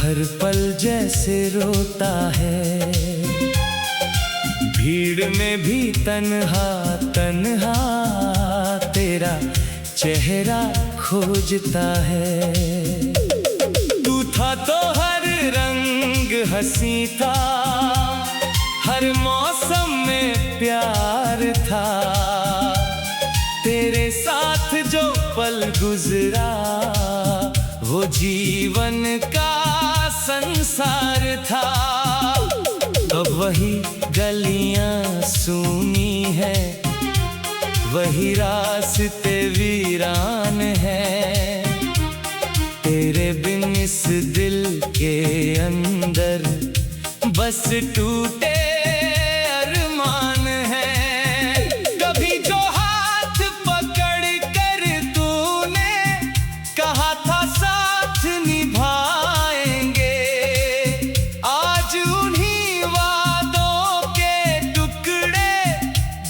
हर पल जैसे रोता है, भीड़ में भी तन्हा तन्हा तेरा चेहरा खोजता है। तू था तो हर रंग हंसी था, हर मौसम में प्यार था, तेरे साथ जो पल गुजरा वो जीवन का संसार था। अब वही गलियां सूनी है, वही रास्ते वीरान है, तेरे बिन इस दिल के अंदर बस टूटे अरमान है। कभी जो हाथ पकड़ कर तूने कहा था साथ निभाएंगे, आज उन्हीं वादों के टुकड़े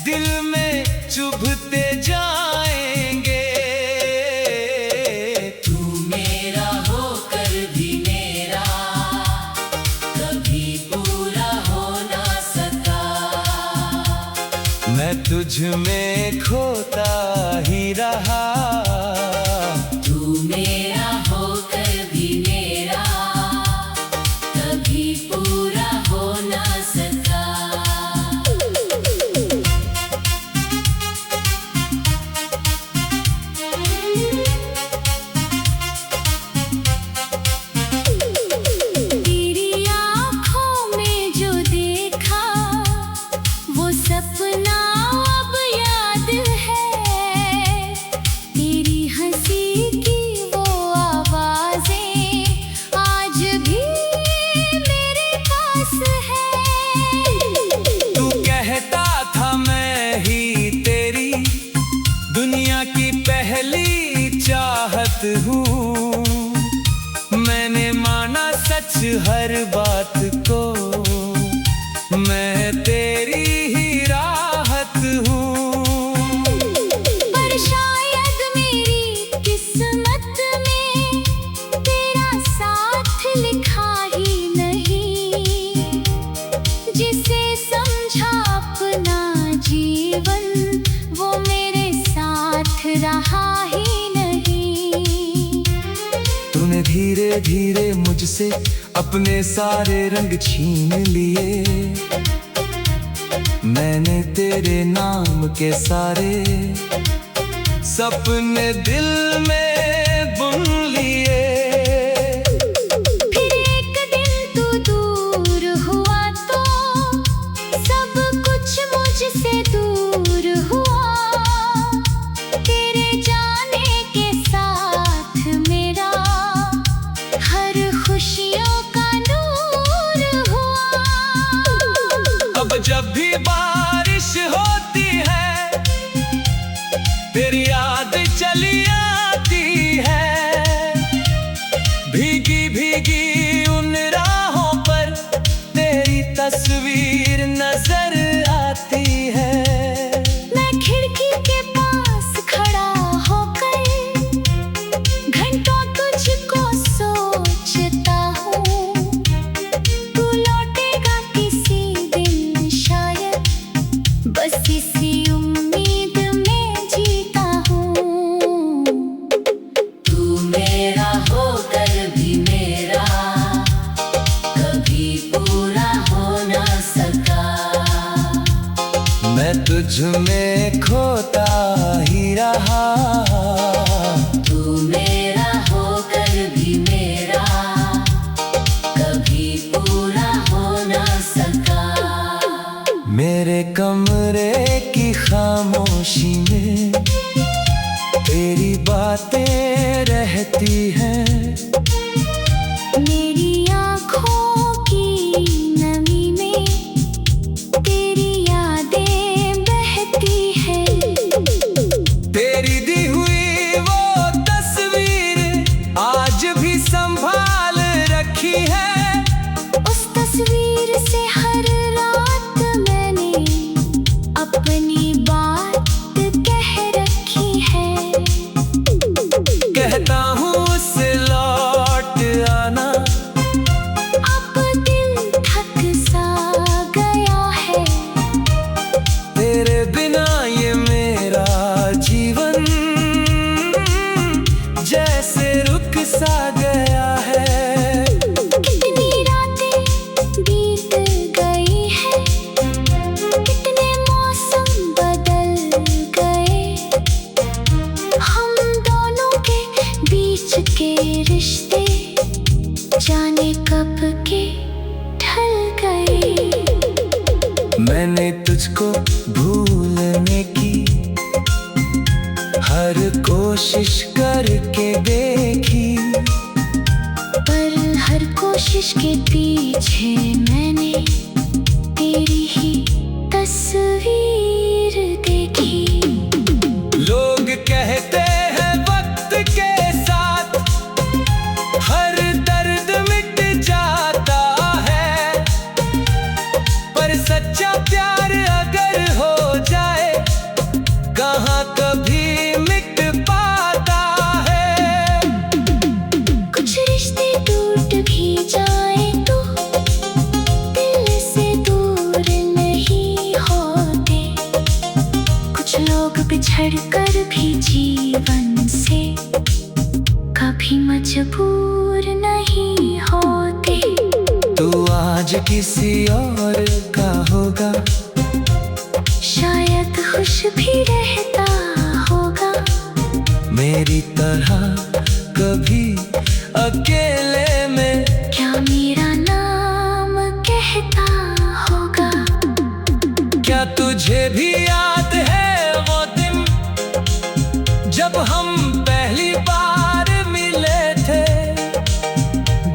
दिल में चुभते जाएंगे। तू मेरा होकर भी मेरा कभी पूरा हो ना सका, मैं तुझ में खोता ही रहा। तू मेरा होकर भी मेरा कभी पूरा हो ना सका। तेरी आँखों में जो देखा वो सपना अब याद है, तेरी हंसी की वो आवाजें आज भी मेरे पास है। तू कहता था मैं ही तेरी दुनिया की पहली चाहत हूँ, मैंने माना सच हर बात को, मैं तेरी ही राहत हूँ। पर शायद मेरी किस्मत में तेरा साथ लिखा ही नहीं, जिसे समझा अपना जीवन वो मेरे साथ रहा ही नहीं। तूने धीरे धीरे मुझसे अपने सारे रंग छीन लिए, मैंने तेरे नाम के सारे सपने दिल में बुन लिए। फिर एक दिन तू दूर हुआ तो सब कुछ मुझसे दूर हुआ, तेरे जाने के साथ मेरा हर खुशियों का नूर हुआ। अब जब भी बारिश होती है तेरी याद चली आती है, भीगी भीगी उन राहों पर तेरी तस्वीर नजर आती है। मैं खिड़की के पास खड़ा होकर घंटों तुझको सोचता हूँ, तू लौटेगा किसी दिन शायद, बस इसी उम्मीद में जीता हूँ। तू मेरा होकर भी मेरा कभी पूरा हो ना सका, मैं तुझ में खोता ही रहा। तू मेरा होकर भी मेरा कभी पूरा हो ना सका। मेरे कमरे की खामोशी में तेरी बातें रहती हैं, मेरी आँखों की नमी में तेरी यादें बहती जाने कब के ढल गए। मैंने तुझको भूलने की हर कोशिश करके देखी, पर हर कोशिश के पीछे मैंने तेरी ही तस्वीर देखी। लोग कहते हैं वक्त के साथ हर दर्द मिट जाता है, पर सच्चा प्यार अगर हो जाए कहाँ कभी मिट पाता है। कुछ रिश्ते टूट भी जाए तो दिल से दूर नहीं होते। कुछ लोग बिछड़ कर भी जीवन से कभी मजबूर नहीं होते। तू आज किसी और का होगा, शायद खुश भी रहता होगा, मेरी तरह कभी अकेले में क्या मेरा नाम कहता होगा। क्या तुझे भी याद है वो दिन जब हम पहली बार मिले थे?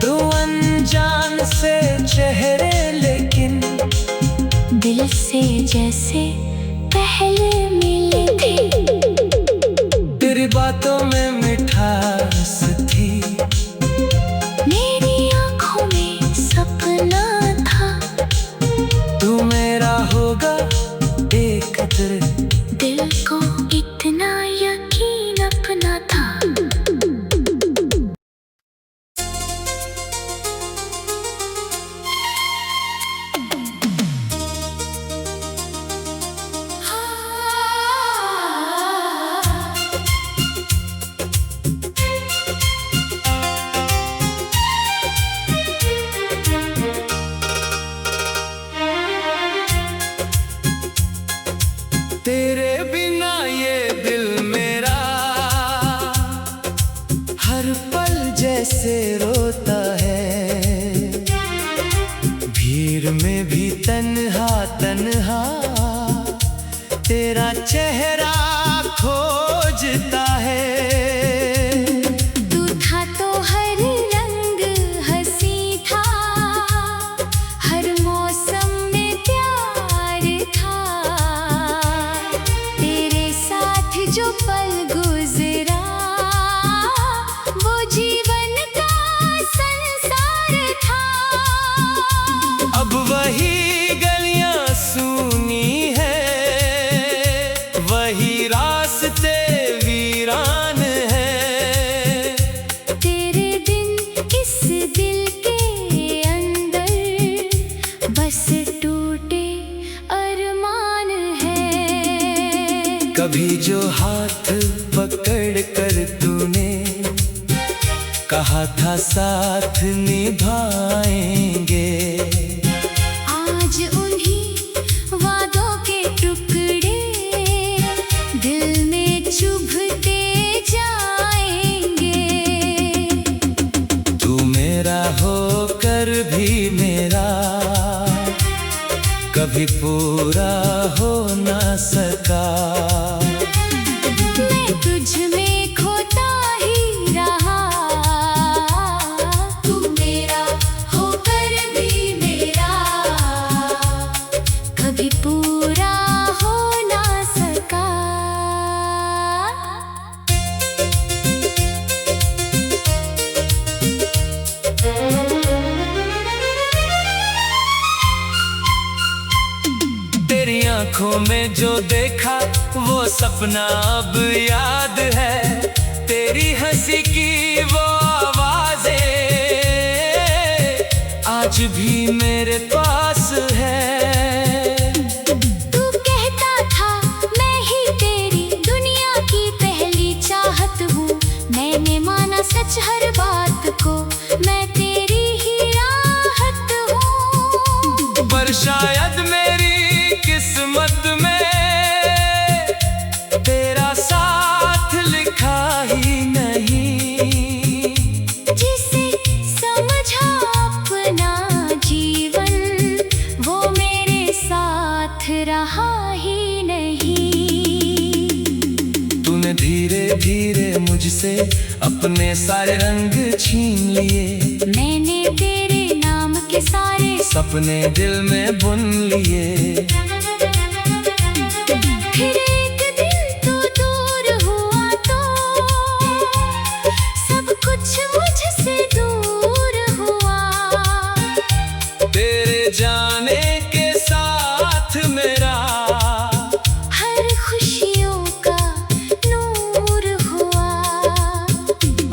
दो अनजान से चेहरे लेकिन दिल से जैसे पहले मिले थे। तेरी बातों में मिठास थी, मेरी आंखों में सपना था, तू मेरा होगा एक दिन। दिल को इतना यकीन अपना था। तेरे बिना ये दिल मेरा हर पल जैसे रोता है, भीड़ में भी तन्हा तन्हा तेरा चेहरा खोजता है। तू था तो हर रंग हंसी था, हर मौसम में प्यार था। तेरे साथ जो पल गुजरा वो जीवन का संसार था। अब वही गलियां सूनी है, वही रास्ते वीरान है। तेरे बिन इस दिल के अंदर बस टूटे अरमान है। कभी जो हाथ पकड़ कर तूने कहा था साथ निभाएंगे, आज उन्हीं वादों के टुकड़े दिल में चुभते जाएंगे। तू मेरा होकर भी मेरा कभी पूरा हो ना सका। मैं तुझ में खोता ही रहा, तू मेरा होकर भी मेरा कभी पूरा हो ना सका। तेरी आंखों में जो देखा वो सपना अब याद है, तेरी हंसी की वो आवाजें आज भी मेरे पास है। तू कहता था मैं ही तेरी दुनिया की पहली चाहत हूँ, मैंने माना सच हर बात को, मैं तेरी ही राहत हूँ। पर शायद मेरी किस्मत में तेरा साथ लिखा ही नहीं। जिसे समझा से अपने सारे रंग छीन लिए। मैंने तेरे नाम के सारे सपने दिल में बुन लिए। फिर एक दिन तू दूर हुआ तो सब कुछ मुझसे दूर हुआ। तेरे जाने के साथ मेरा हर खुशियों का नूर हुआ।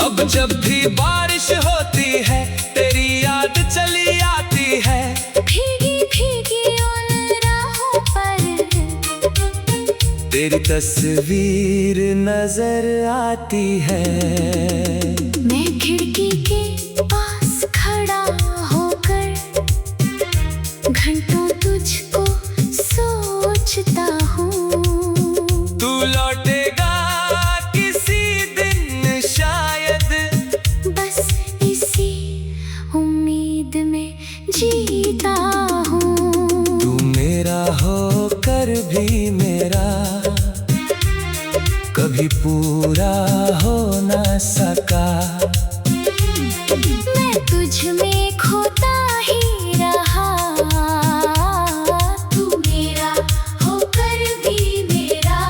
अब जब भी बारिश होती है तेरी याद चली आती है। भीगी भीगी उन राहों पर तेरी तस्वीर नजर आती है। मैं खिड़की के पास खड़ा होकर घंटों तुझको सोचता हूँ। तू लौटेगा किसी दिन शायद, बस इसी उम्मीद में जीता हूँ। तू मेरा होकर भी मेरा कभी पूरा हो न सका। मैं तुझ में खोता ही रहा। तू मेरा होकर भी मेरा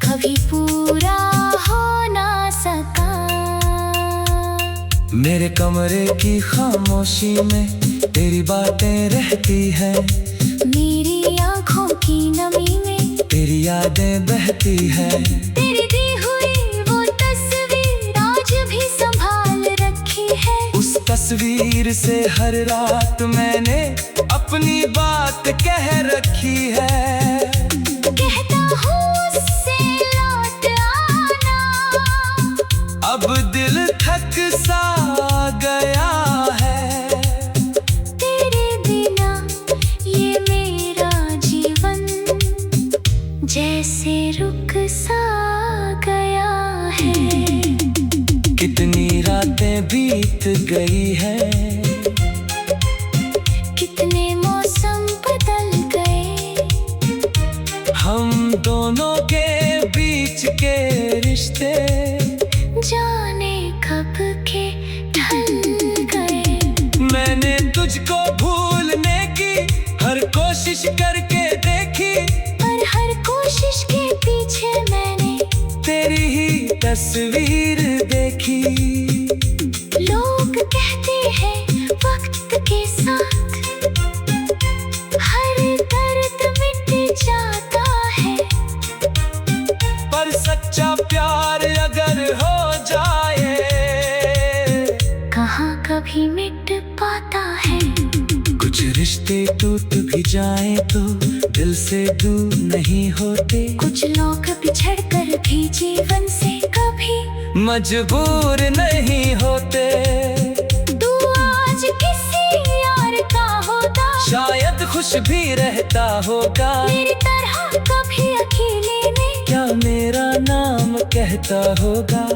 कभी पूरा हो ना सका। मेरे कमरे की खामोशी में तेरी बातें रहती हैं। मेरी आँखों की नमी में तेरी यादें बहती हैं। तेरी दी हुई वो तस्वीर आज भी संभाल रखी है। उस तस्वीर से हर रात मैंने अपनी बात कह रखी है। कहता हूँ उससे लौट आना। अब दिल थक सा गया है। तेरे बिना ये मेरा जीवन जैसे रुक सा गया है। कितनी रातें बीत गई है। कितने मौसम बदल गए। हम दोनों के बीच के रिश्ते जाने कब के ढल गए। मैंने तुझको भूलने की हर कोशिश करके देखी। पर हर कोशिश के पीछे मैंने तेरी ही तस्वीर देखी। लोग कहते हैं वक्त के साथ हर दर्द मिट जाता है। पर सच्चा प्यार अगर हो जाए कहाँ कभी मिट पाता है। कुछ रिश्ते टूट भी जाएं तो दिल से दूर नहीं होते। कुछ लोग बिछड़ कर भी जीवन से कभी मजबूर नहीं होते। तू आज किसी यार का होता शायद खुश भी रहता होगा। मेरी तरह कभी अकेले में क्या मेरा नाम कहता होगा।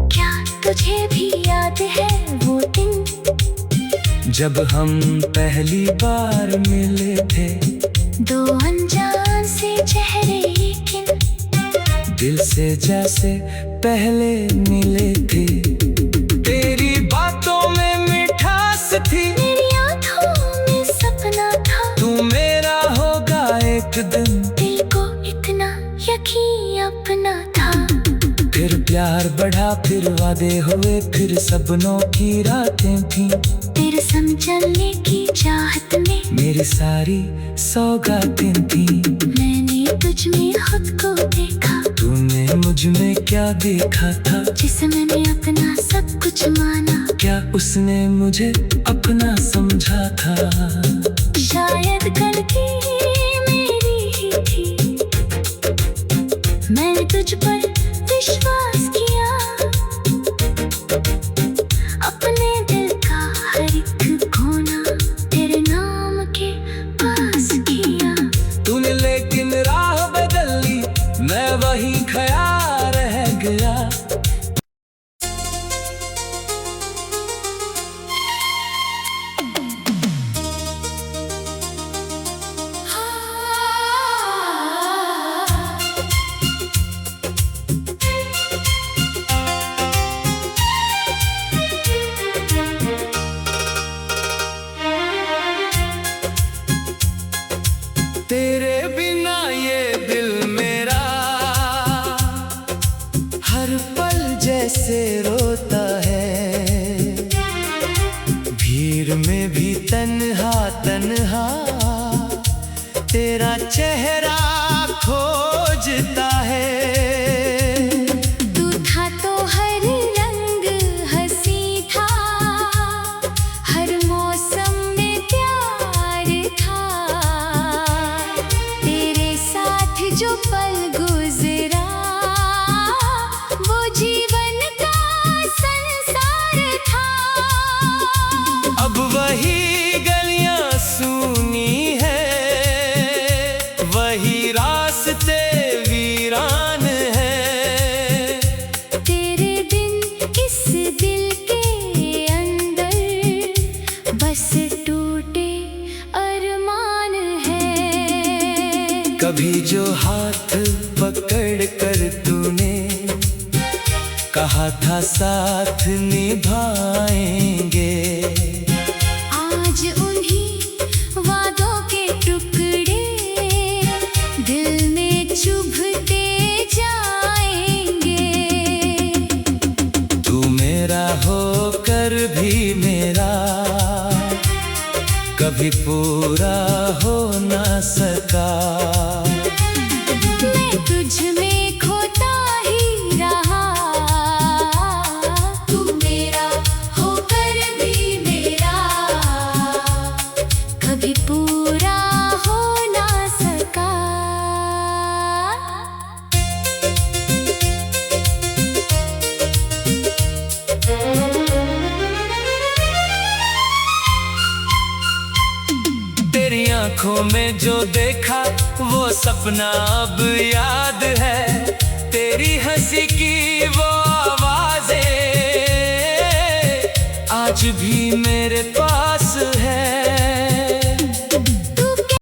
क्या तुझे भी याद है वो दिन जब हम पहली बार मिले थे। दो अनजान से चेहरे लेकिन दिल से जैसे पहले मिले थे। तेरी बातों में मिठास थी। मेरी आँखों में सपना था। तू मेरा होगा एक दिन। दिल को इतना यकीन अपना था। फिर प्यार बढ़ा, फिर वादे हुए, फिर सपनों की रातें थीं। तेरे संग चलने की चाहत में मेरी सारी सौगातें थीं। मैंने तुझ में खुद को देखा। तूने मुझ में क्या देखा था। जिसमें मैं अपना सब कुछ माना। क्या उसने मुझे अपना समझा था। शायद गलती मेरी ही थी। मैंने तुझ पर विश्वास किया। अपने दिल का हर एक कोना तेरे नाम के पास किया। तूने लेकिन राह बदल ली, मैं वही ख्याल रह गया। रोता है। भीड़ में भी तन्हा तन्हा तेरा चेहरा खोजता है। तू था तो हर रंग हंसी था, हर मौसम में प्यार था। तेरे साथ जो पल गुजरा वो जीवन का संसार था। अब वही गलियां सूनी है, वही रास्ते वीरान है। तेरे बिन इस दिल के अंदर बस टूटे अरमान है। कभी जो हाथ पकड़ कर तूने कहा था साथ निभाएंगे, आज उन्हीं वादों के टुकड़े दिल में चुभते जाएंगे। तू मेरा होकर भी मेरा कभी पूरा हो ना सका। मैं तुझ में खोता ही रहा, तू मेरा होकर भी मेरा कभी पूरा हो ना सका। तेरी आंखों में जो देखा वो सपना अब याद है। तेरी हंसी की वो आवाजें आज भी मेरे पास है।